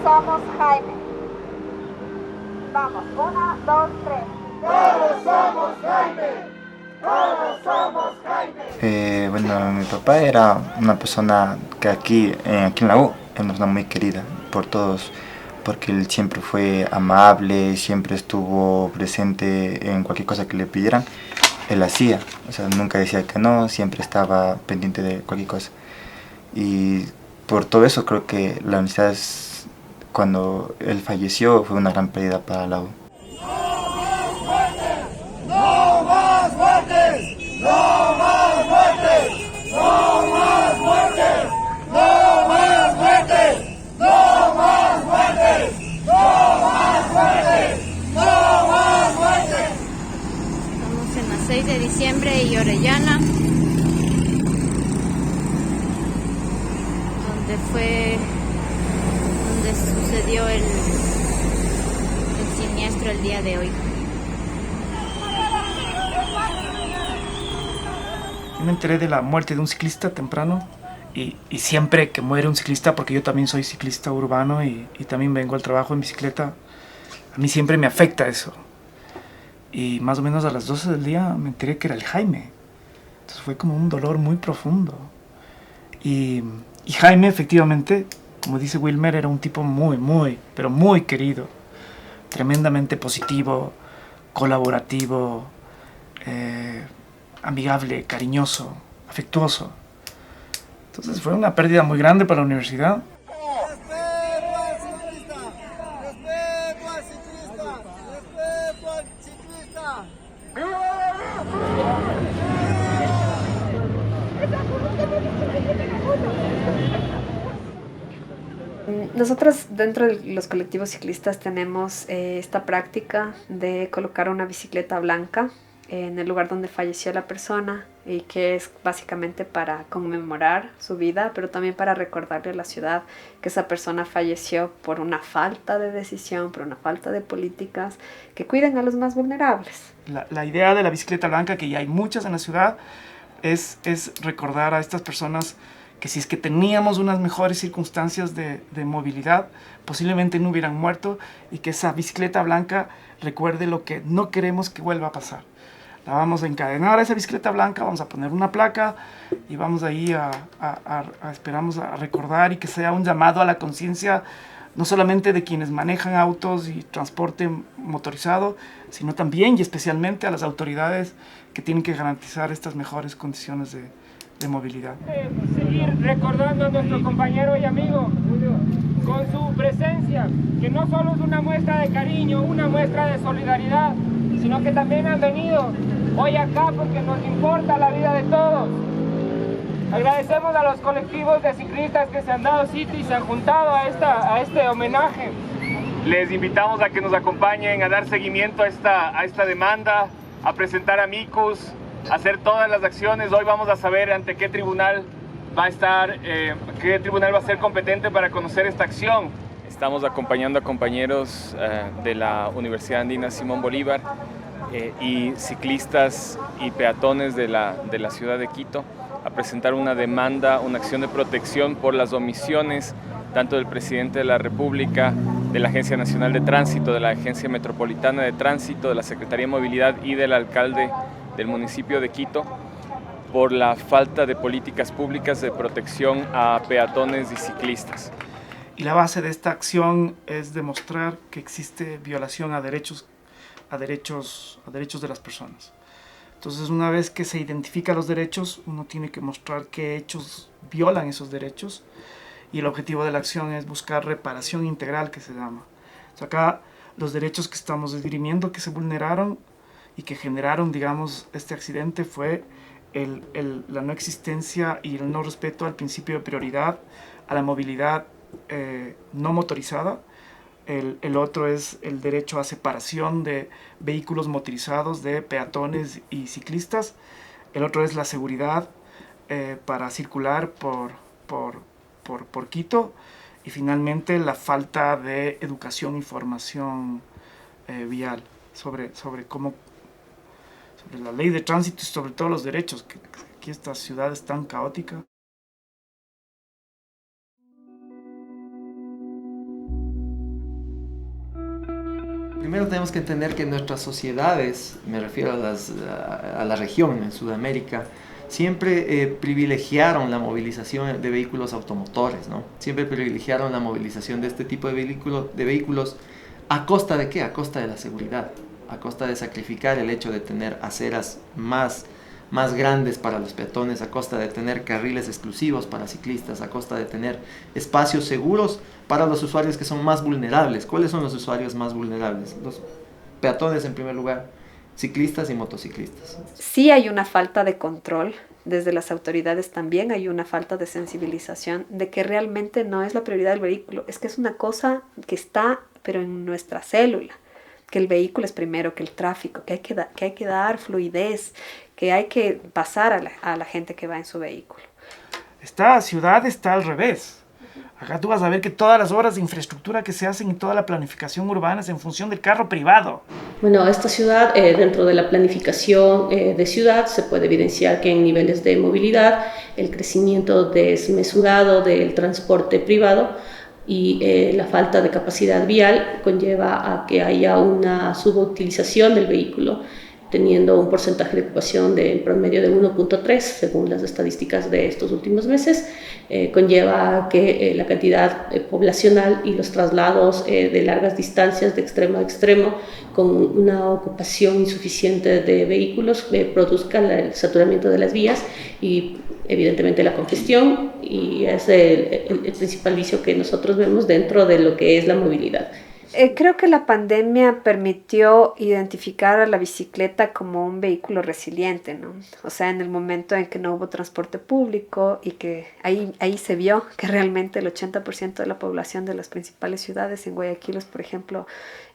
somos Jaime. Vamos, 1, 2, 3. Todos somos Jaime. Todos somos Jaime. Bueno, mi papá era una persona que aquí en la U es una persona muy querida por todos, porque él siempre fue amable, siempre estuvo presente en cualquier cosa que le pidieran, él hacía, o sea, nunca decía que no, siempre estaba pendiente de cualquier cosa. Y por todo eso creo que la universidad, cuando él falleció, fue una gran pérdida para la U. ¡No más muertes! ¡No más muertes! ¡No más muertes! ¡No más muertes! ¡No más muertes! ¡No más muertes! ¡No más muertes! Estamos en la 6 de diciembre y Orellana, donde sucedió el siniestro el día de hoy. Me enteré de la muerte de un ciclista temprano y siempre que muere un ciclista, porque yo también soy ciclista urbano y también vengo al trabajo en bicicleta, a mí siempre me afecta eso. Y más o menos a las 12 del día me enteré que era el Jaime. Entonces fue como un dolor muy profundo. Y Jaime, efectivamente, como dice Wilmer, era un tipo muy, pero muy querido. Tremendamente positivo, colaborativo, amigable, cariñoso, afectuoso. Entonces fue una pérdida muy grande para la universidad. ¡Respeto al ciclista! ¡Respeto al ciclista! ¡Respeto al ciclista! Nosotros dentro de los colectivos ciclistas tenemos esta práctica de colocar una bicicleta blanca en el lugar donde falleció la persona, y que es básicamente para conmemorar su vida, pero también para recordarle a la ciudad que esa persona falleció por una falta de decisión, por una falta de políticas que cuiden a los más vulnerables. La idea de la bicicleta blanca, que ya hay muchas en la ciudad, es recordar a estas personas que si es que teníamos unas mejores circunstancias de movilidad, posiblemente no hubieran muerto, y que esa bicicleta blanca recuerde lo que no queremos que vuelva a pasar. La vamos a encadenar a esa bicicleta blanca, vamos a poner una placa y vamos ahí esperamos a recordar, y que sea un llamado a la conciencia, no solamente de quienes manejan autos y transporte motorizado, sino también y especialmente a las autoridades que tienen que garantizar estas mejores condiciones de movilidad. Seguir recordando a nuestro compañero y amigo con su presencia, que no solo es una muestra de cariño, una muestra de solidaridad, sino que también han venido hoy acá porque nos importa la vida de todos. Agradecemos a los colectivos de ciclistas que se han dado sitio y se han juntado a este homenaje. Les invitamos a que nos acompañen a dar seguimiento a esta demanda, a presentar amicus, a hacer todas las acciones. Hoy vamos a saber ante qué tribunal va a ser competente para conocer esta acción. Estamos acompañando a compañeros de la Universidad Andina Simón Bolívar y ciclistas y peatones de la ciudad de Quito a presentar una demanda, una acción de protección por las omisiones tanto del presidente de la República, de la Agencia Nacional de Tránsito, de la Agencia Metropolitana de Tránsito, de la Secretaría de Movilidad y del alcalde del municipio de Quito, por la falta de políticas públicas de protección a peatones y ciclistas. Y la base de esta acción es demostrar que existe violación a derechos de las personas. Entonces, una vez que se identifican los derechos, uno tiene que mostrar qué hechos violan esos derechos, y el objetivo de la acción es buscar reparación integral, que se llama. O sea, acá los derechos que estamos esgrimiendo que se vulneraron y que generaron, digamos, este accidente fue la no existencia y el no respeto al principio de prioridad a la movilidad no motorizada. El otro es el derecho a separación de vehículos motorizados de peatones y ciclistas. El otro es la seguridad para circular por Quito. Y finalmente la falta de educación y formación vial sobre la ley de tránsito y sobre todo los derechos, que aquí esta ciudad es tan caótica. Primero tenemos que entender que nuestras sociedades, me refiero a la región en Sudamérica, siempre privilegiaron la movilización de vehículos automotores, ¿no? Siempre privilegiaron la movilización de este tipo de vehículos ¿a costa de qué? A costa de la seguridad, a costa de sacrificar el hecho de tener aceras más grandes para los peatones, a costa de tener carriles exclusivos para ciclistas, a costa de tener espacios seguros para los usuarios que son más vulnerables. ¿Cuáles son los usuarios más vulnerables? Los peatones en primer lugar, ciclistas y motociclistas. Sí hay una falta de control desde las autoridades, también hay una falta de sensibilización de que realmente no es la prioridad del vehículo, es que es una cosa que está pero en nuestra célula, que el vehículo es primero, que el tráfico, que hay que dar fluidez, que hay que pasar a la gente que va en su vehículo. Esta ciudad está al revés. Acá tú vas a ver que todas las obras de infraestructura que se hacen y toda la planificación urbana es en función del carro privado. Bueno, esta ciudad, dentro de la planificación de ciudad, se puede evidenciar que en niveles de movilidad, el crecimiento desmesurado del transporte privado y la falta de capacidad vial conlleva a que haya una subutilización del vehículo, teniendo un porcentaje de ocupación de promedio de 1.3, según las estadísticas de estos últimos meses, conlleva a que la cantidad poblacional y los traslados de largas distancias de extremo a extremo, con una ocupación insuficiente de vehículos, produzcan el saturamiento de las vías y evidentemente la congestión, y es el principal vicio que nosotros vemos dentro de lo que es la movilidad. Creo que la pandemia permitió identificar a la bicicleta como un vehículo resiliente, ¿no? O sea, en el momento en que no hubo transporte público y que ahí se vio que realmente el 80% de la población de las principales ciudades, en Guayaquil, por ejemplo,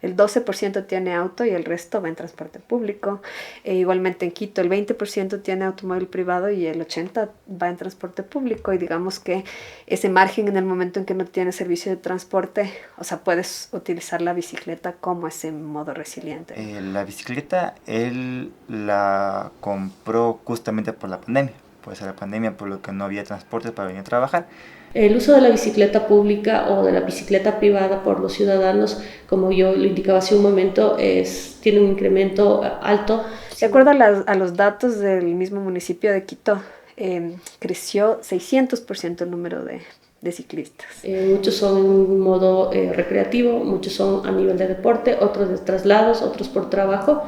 el 12% tiene auto y el resto va en transporte público. Igualmente en Quito el 20% tiene automóvil privado y el 80% va en transporte público, y digamos que ese margen en el momento en que no tienes servicio de transporte, o sea, puedes utilizar la bicicleta como ese modo resiliente. La bicicleta él la compró justamente por la pandemia, pues la pandemia por lo que no había transporte para venir a trabajar. El uso de la bicicleta pública o de la bicicleta privada por los ciudadanos, como yo lo indicaba hace un momento, tiene un incremento alto. De acuerdo a los datos del mismo municipio de Quito, creció 600% el número de ciclistas. Muchos son en modo recreativo, muchos son a nivel de deporte, otros de traslados, otros por trabajo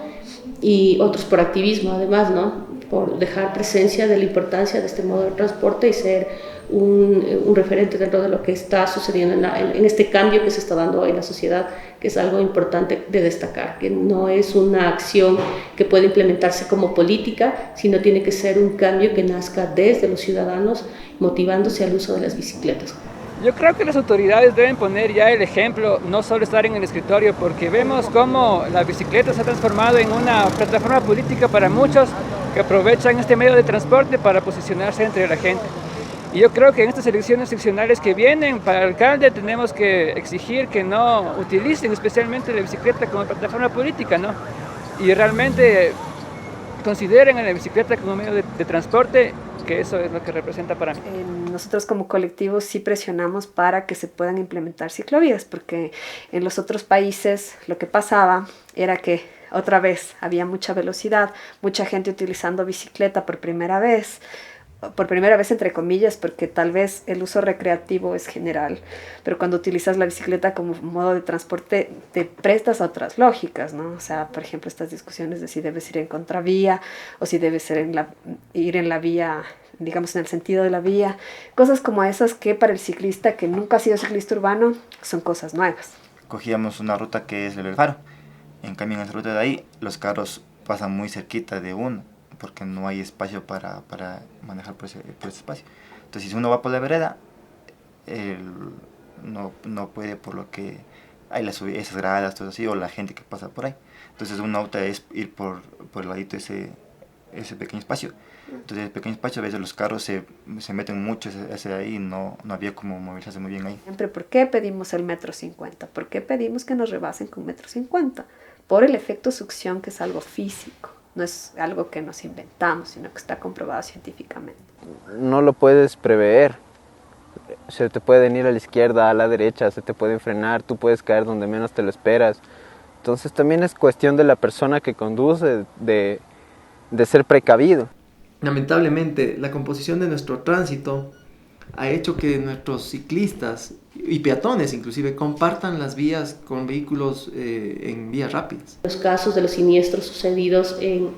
y otros por activismo, además, ¿no? Por dejar presencia de la importancia de este modo de transporte y ser un referente dentro de lo que está sucediendo en este cambio que se está dando en la sociedad, que es algo importante de destacar, que no es una acción que puede implementarse como política, sino tiene que ser un cambio que nazca desde los ciudadanos, motivándose al uso de las bicicletas. Yo creo que las autoridades deben poner ya el ejemplo, no solo estar en el escritorio, porque vemos cómo la bicicleta se ha transformado en una plataforma política para muchos que aprovechan este medio de transporte para posicionarse entre la gente. Y yo creo que en estas elecciones seccionales que vienen para alcalde tenemos que exigir que no utilicen especialmente la bicicleta como plataforma política, ¿no? Y realmente consideren a la bicicleta como medio de transporte, que eso es lo que representa para mí. Nosotros como colectivo sí presionamos para que se puedan implementar ciclovías, porque en los otros países lo que pasaba era que otra vez había mucha velocidad, mucha gente utilizando bicicleta por primera vez entre comillas, porque tal vez el uso recreativo es general, pero cuando utilizas la bicicleta como modo de transporte te prestas a otras lógicas, ¿no? O sea, por ejemplo, estas discusiones de si debes ir en contravía o si debes ir en la vía, digamos, en el sentido de la vía, cosas como esas que para el ciclista que nunca ha sido ciclista urbano son cosas nuevas. Cogíamos una ruta que es el Faro, en cambio en esa ruta de ahí los carros pasan muy cerquita de uno, porque no hay espacio para manejar por ese espacio. Entonces, si uno va por la vereda, no puede, por lo que hay esas gradas, todo así, o la gente que pasa por ahí. Entonces, una opta es ir por el ladito ese pequeño espacio. Entonces, en el pequeño espacio, a veces los carros se meten mucho hacia ahí y no había como movilizarse muy bien ahí. Siempre, ¿por qué pedimos el 1,50 m? ¿Por qué pedimos que nos rebasen con 1,50 m? Por el efecto succión, que es algo físico. No es algo que nos inventamos, sino que está comprobado científicamente. No lo puedes prever. Se te pueden ir a la izquierda, a la derecha, se te pueden frenar, tú puedes caer donde menos te lo esperas. Entonces también es cuestión de la persona que conduce, de ser precavido. Lamentablemente, la composición de nuestro tránsito ha hecho que nuestros ciclistas y peatones inclusive compartan las vías con vehículos en vías rápidas. Los casos de los siniestros sucedidos en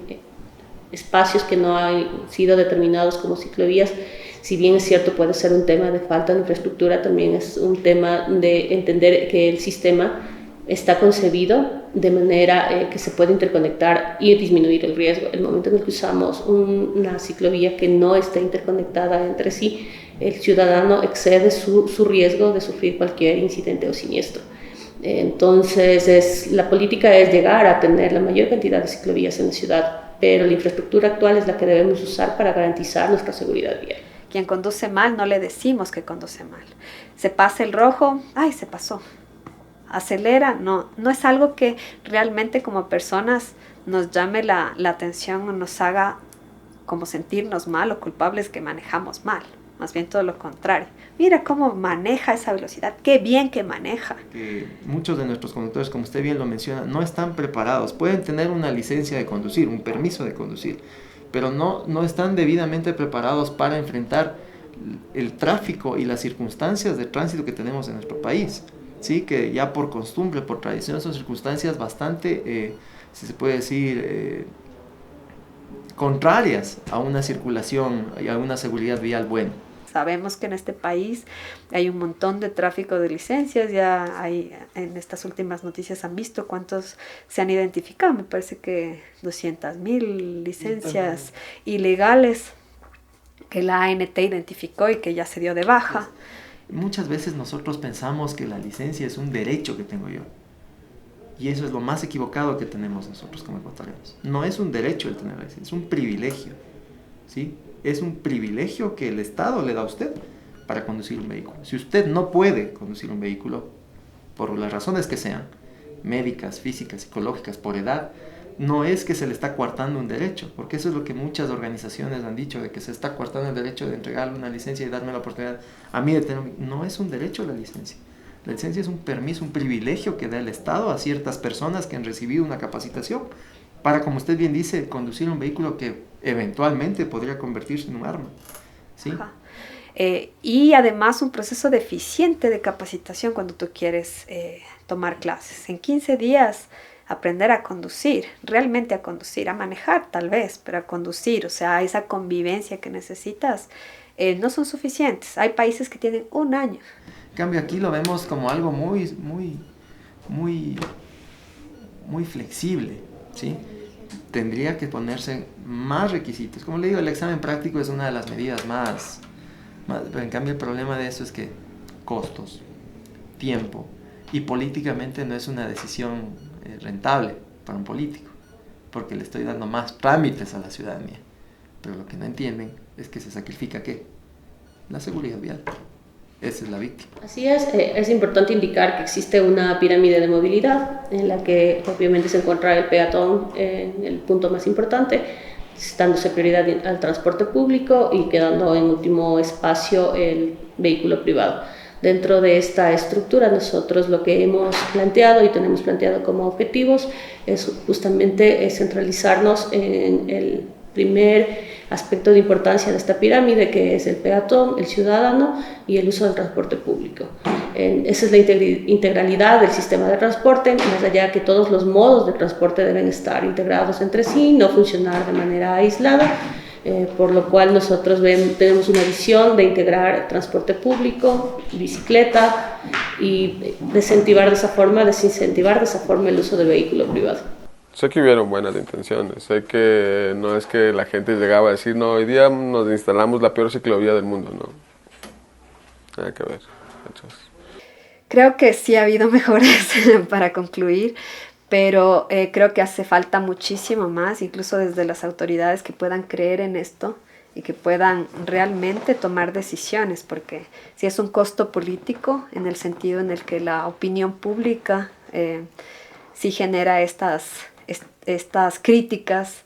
espacios que no han sido determinados como ciclovías, si bien es cierto puede ser un tema de falta de infraestructura, también es un tema de entender que el sistema está concebido de manera que se puede interconectar y disminuir el riesgo. El momento en el que usamos una ciclovía que no está interconectada entre sí, el ciudadano excede su riesgo de sufrir cualquier incidente o siniestro. Entonces, la política es llegar a tener la mayor cantidad de ciclovías en la ciudad, pero la infraestructura actual es la que debemos usar para garantizar nuestra seguridad vial. Quien conduce mal, no le decimos que conduce mal. Se pasa el rojo, ¡ay, se pasó! Acelera, no es algo que realmente como personas nos llame la atención o nos haga como sentirnos mal o culpables que manejamos mal. Más bien todo lo contrario. Mira cómo maneja esa velocidad, qué bien que maneja. Muchos de nuestros conductores, como usted bien lo menciona, no están preparados. Pueden tener una licencia de conducir, un permiso de conducir, pero no están debidamente preparados para enfrentar el tráfico y las circunstancias de tránsito que tenemos en nuestro país. Sí, que ya por costumbre, por tradición, son circunstancias bastante, si se puede decir, contrarias a una circulación y a una seguridad vial buena. Sabemos que en este país hay un montón de tráfico de licencias, ya hay, en estas últimas noticias han visto cuántos se han identificado, me parece que 200,000 licencias ilegales que la ANT identificó y que ya se dio de baja. Muchas veces nosotros pensamos que la licencia es un derecho que tengo yo. Y eso es lo más equivocado que tenemos nosotros como ecuatorianos. No es un derecho el tener la licencia, es un privilegio. ¿Sí? Es un privilegio que el Estado le da a usted para conducir un vehículo. Si usted no puede conducir un vehículo, por las razones que sean, médicas, físicas, psicológicas, por edad, no es que se le está coartando un derecho, porque eso es lo que muchas organizaciones han dicho, de que se está coartando el derecho de entregarle una licencia y darme la oportunidad a mí de tener. No es un derecho la licencia. La licencia es un permiso, un privilegio que da el Estado a ciertas personas que han recibido una capacitación para, como usted bien dice, conducir un vehículo que eventualmente podría convertirse en un arma. ¿Sí? Y además un proceso deficiente de capacitación cuando tú quieres tomar clases. En 15 días aprender a conducir, realmente a conducir, a manejar tal vez, pero a conducir, o sea, esa convivencia que necesitas, no son suficientes. Hay países que tienen 1 año. En cambio aquí lo vemos como algo muy flexible, ¿sí? Tendría que ponerse más requisitos. Como le digo, el examen práctico es una de las medidas más, pero en cambio el problema de eso es que costos, tiempo y políticamente no es una decisión rentable para un político, porque le estoy dando más trámites a la ciudadanía. Pero lo que no entienden es que se sacrifica ¿qué? La seguridad vial. Esa es la víctima. Así es importante indicar que existe una pirámide de movilidad en la que obviamente se encuentra el peatón en el punto más importante, dándose prioridad al transporte público y quedando en último espacio el vehículo privado. Dentro de esta estructura nosotros lo que hemos planteado y tenemos planteado como objetivos es justamente centralizarnos en el primer aspecto de importancia de esta pirámide, que es el peatón, el ciudadano y el uso del transporte público. Esa es la integralidad del sistema de transporte, más allá que todos los modos de transporte deben estar integrados entre sí, no funcionar de manera aislada, por lo cual nosotros tenemos una visión de integrar transporte público, bicicleta y desincentivar de esa forma el uso del vehículo privado. Sé que hubieron buenas intenciones, sé que no es que la gente llegaba a decir, no, hoy día nos instalamos la peor ciclovía del mundo, no. Nada que ver. Entonces. Creo que sí ha habido mejoras para concluir, pero creo que hace falta muchísimo más, incluso desde las autoridades que puedan creer en esto y que puedan realmente tomar decisiones, porque si es un costo político en el sentido en el que la opinión pública sí genera estas críticas,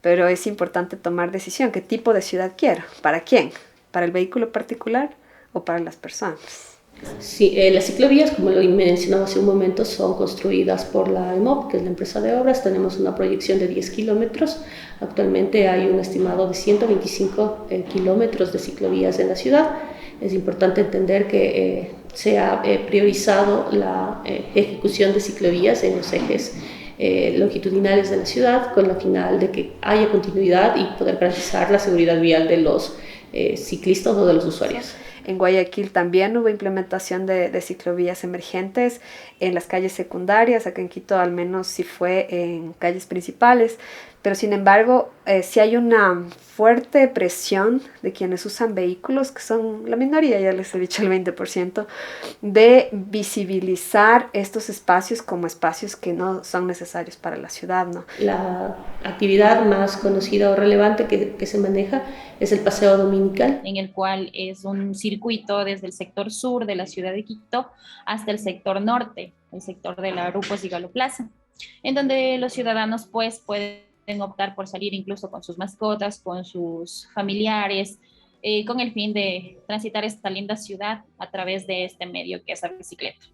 pero es importante tomar decisión. ¿Qué tipo de ciudad quiero? ¿Para quién? ¿Para el vehículo particular o para las personas? Sí, las ciclovías, como lo mencionaba hace un momento, son construidas por la EMOP, que es la empresa de obras. Tenemos una proyección de 10 kilómetros. Actualmente hay un estimado de 125 kilómetros de ciclovías en la ciudad. Es importante entender que se ha priorizado la ejecución de ciclovías en los ejes longitudinales de la ciudad, con la final de que haya continuidad y poder garantizar la seguridad vial de los ciclistas o de los usuarios. En Guayaquil también hubo implementación de ciclovías emergentes en las calles secundarias. Acá en Quito al menos sí fue en calles principales, pero sin embargo sí hay una fuerte presión de quienes usan vehículos, que son la minoría, ya les he dicho el 20%, de visibilizar estos espacios como espacios que no son necesarios para la ciudad, ¿no? La actividad más conocida o relevante que se maneja es el paseo dominical, en el cual es un circuito desde el sector sur de la ciudad de Quito hasta el sector norte, el sector de la Rupos y Galo Plaza, en donde los ciudadanos pues pueden optar por salir incluso con sus mascotas, con sus familiares, con el fin de transitar esta linda ciudad a través de este medio que es la bicicleta.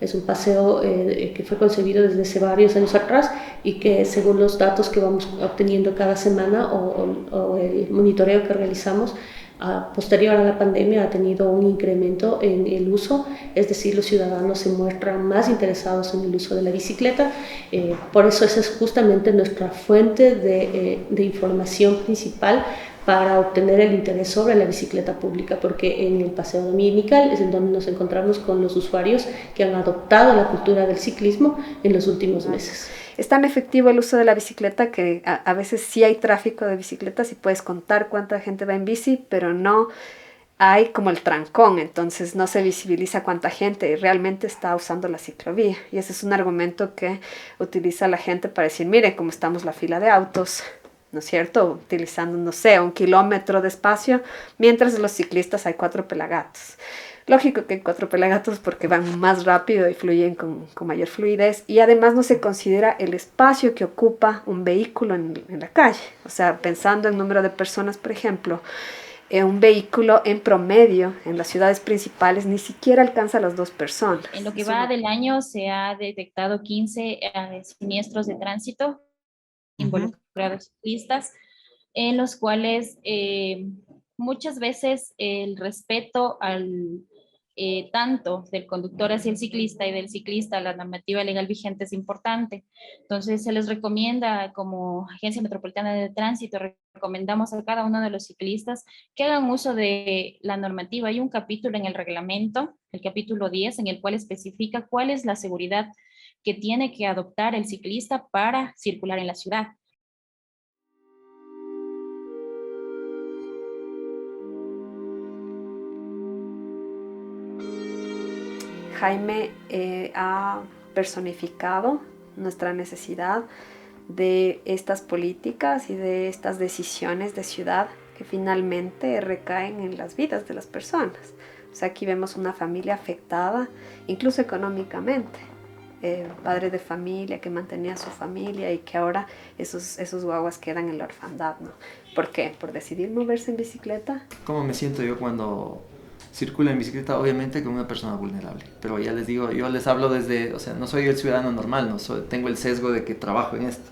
Es un paseo que fue concebido desde hace varios años atrás y que, según los datos que vamos obteniendo cada semana o el monitoreo que realizamos, posterior a la pandemia ha tenido un incremento en el uso, es decir, los ciudadanos se muestran más interesados en el uso de la bicicleta. Por eso esa es justamente nuestra fuente de información principal para obtener el interés sobre la bicicleta pública, porque en el paseo dominical es en donde nos encontramos con los usuarios que han adoptado la cultura del ciclismo en los últimos meses. Es tan efectivo el uso de la bicicleta que a veces sí hay tráfico de bicicletas y puedes contar cuánta gente va en bici, pero no hay como el trancón, entonces no se visibiliza cuánta gente realmente está usando la ciclovía. Y ese es un argumento que utiliza la gente para decir, miren cómo estamos la fila de autos, ¿no es cierto? Utilizando, no sé, 1 kilómetro de espacio, mientras los ciclistas hay 4 pelagatos. Lógico que hay 4 pelagatos porque van más rápido y fluyen con mayor fluidez, y además no se considera el espacio que ocupa un vehículo en la calle. O sea, pensando en número de personas, por ejemplo, un vehículo en promedio en las ciudades principales ni siquiera alcanza a las 2 personas. En lo que va del año se ha detectado 15 siniestros de tránsito involucrados ciclistas, en los cuales muchas veces el respeto al tanto del conductor hacia el ciclista y del ciclista a la normativa legal vigente es importante. Entonces se les recomienda, como Agencia Metropolitana de Tránsito, recomendamos a cada uno de los ciclistas que hagan uso de la normativa. Hay un capítulo en el reglamento, el capítulo 10, en el cual especifica cuál es la seguridad que tiene que adoptar el ciclista para circular en la ciudad. Jaime ha personificado nuestra necesidad de estas políticas y de estas decisiones de ciudad que finalmente recaen en las vidas de las personas. O sea, aquí vemos una familia afectada, incluso económicamente. Padre de familia que mantenía a su familia y que ahora esos guaguas quedan en la orfandad, ¿no? ¿Por qué? ¿Por decidir moverse en bicicleta? ¿Cómo me siento yo cuando circulo en bicicleta? Obviamente como una persona vulnerable, pero ya les digo, yo les hablo desde, o sea, no soy el ciudadano normal, tengo el sesgo de que trabajo en esto.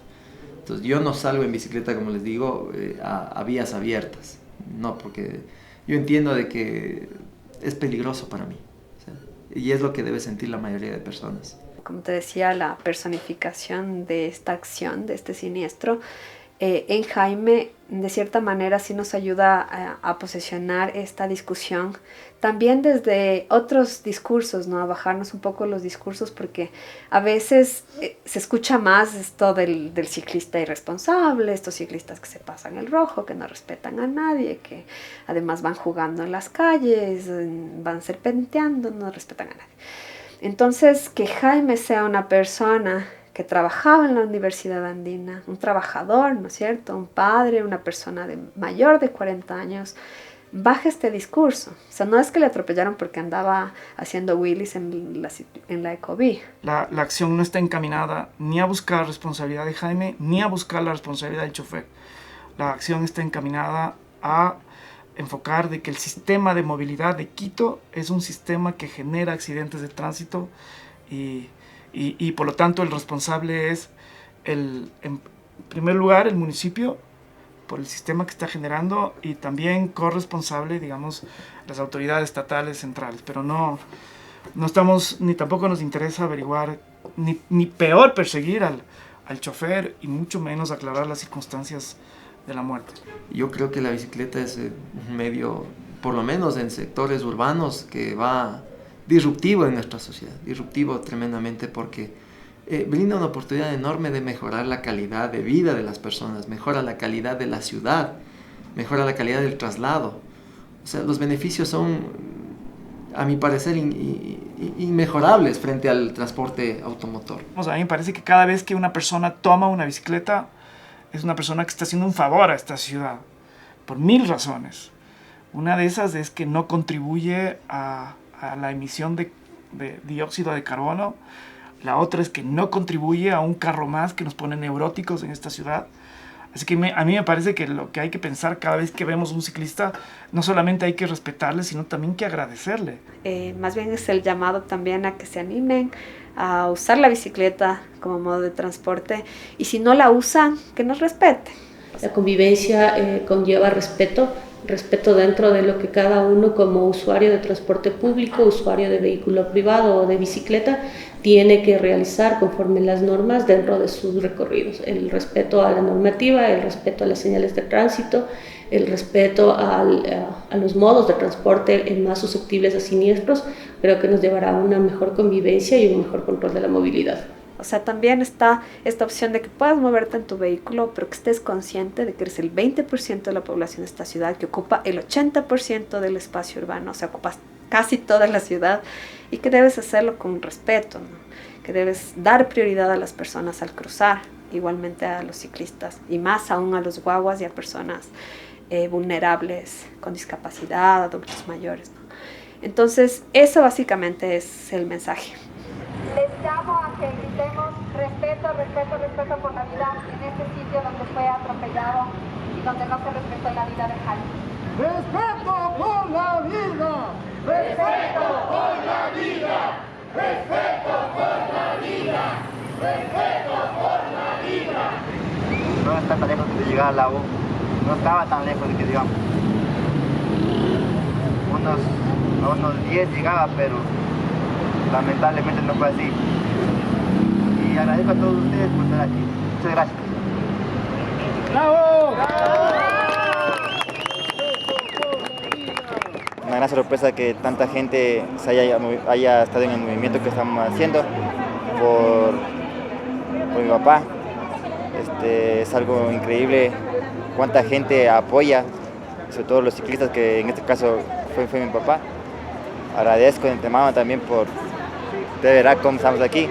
Entonces yo no salgo en bicicleta, como les digo, a vías abiertas, no, porque yo entiendo de que es peligroso para mí, o sea, y es lo que debe sentir la mayoría de personas. Como te decía, la personificación de esta acción, de este siniestro, en Jaime, de cierta manera, sí nos ayuda a posicionar esta discusión también desde otros discursos, ¿no? A bajarnos un poco los discursos, porque a veces se escucha más esto del ciclista irresponsable, estos ciclistas que se pasan el rojo, que no respetan a nadie, que además van jugando en las calles, van serpenteando, no respetan a nadie. Entonces, que Jaime sea una persona que trabajaba en la Universidad Andina, un trabajador, ¿no es cierto?, un padre, una persona mayor de 40 años, baja este discurso. O sea, no es que le atropellaron porque andaba haciendo wheelies en la Ecovía. La acción no está encaminada ni a buscar la responsabilidad de Jaime, ni a buscar la responsabilidad del chofer. La acción está encaminada a enfocar de que el sistema de movilidad de Quito es un sistema que genera accidentes de tránsito y por lo tanto el responsable es, en primer lugar, el municipio por el sistema que está generando y también corresponsable, digamos, las autoridades estatales centrales. Pero no estamos, ni tampoco nos interesa averiguar, ni peor perseguir al chofer y mucho menos aclarar las circunstancias de la muerte. Yo creo que la bicicleta es un medio, por lo menos en sectores urbanos, que va disruptivo en nuestra sociedad, disruptivo tremendamente porque brinda una oportunidad enorme de mejorar la calidad de vida de las personas, mejora la calidad de la ciudad, mejora la calidad del traslado. O sea, los beneficios son, a mi parecer, inmejorables frente al transporte automotor. A mí me parece que cada vez que una persona toma una bicicleta, es una persona que está haciendo un favor a esta ciudad, por 1000 razones. Una de esas es que no contribuye a la emisión de dióxido de carbono. La otra es que no contribuye a un carro más que nos pone neuróticos en esta ciudad. Así que a mí me parece que lo que hay que pensar cada vez que vemos un ciclista, no solamente hay que respetarle, sino también que agradecerle. Más bien es el llamado también a que se animen a usar la bicicleta como modo de transporte y si no la usan, que nos respeten. La convivencia conlleva respeto dentro de lo que cada uno como usuario de transporte público, usuario de vehículo privado o de bicicleta tiene que realizar conforme las normas dentro de sus recorridos. El respeto a la normativa, el respeto a las señales de tránsito, el respeto a los modos de transporte más susceptibles a siniestros, creo que nos llevará a una mejor convivencia y un mejor control de la movilidad. O sea, también está esta opción de que puedas moverte en tu vehículo, pero que estés consciente de que eres el 20% de la población de esta ciudad, que ocupa el 80% del espacio urbano, o sea, ocupas casi toda la ciudad y que debes hacerlo con respeto, ¿no? Que debes dar prioridad a las personas al cruzar, igualmente a los ciclistas y más aún a los guaguas y a personas vulnerables, con discapacidad, adultos mayores, ¿no? Entonces, eso básicamente es el mensaje. Les llamo a que gritemos respeto, respeto, respeto por la vida en este sitio donde fue atropellado y donde no se respetó la vida de Jaime. ¡Respeto por la vida! ¡Respeto por la vida! ¡Respeto por la vida! ¡Respeto por la vida! No está tan lejos de llegar al lago, no estaba tan lejos de que digamos. A unos 10 llegaba, pero lamentablemente no fue así. Y agradezco a todos ustedes por estar aquí. Muchas gracias. ¡Bravo! Una gran sorpresa que tanta gente se haya estado en el movimiento que estamos haciendo por mi papá. Es algo increíble cuánta gente apoya, sobre todo los ciclistas, que en este caso fue mi papá. Agradezco de antemano también por ver cómo estamos aquí.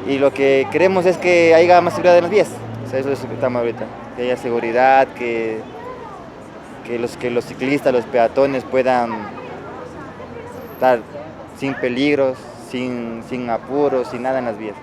Y lo que queremos es que haya más seguridad en las vías. O sea, eso es lo que estamos ahorita. Que haya seguridad, que los ciclistas, los peatones puedan estar sin peligros, sin apuros, sin nada en las vías.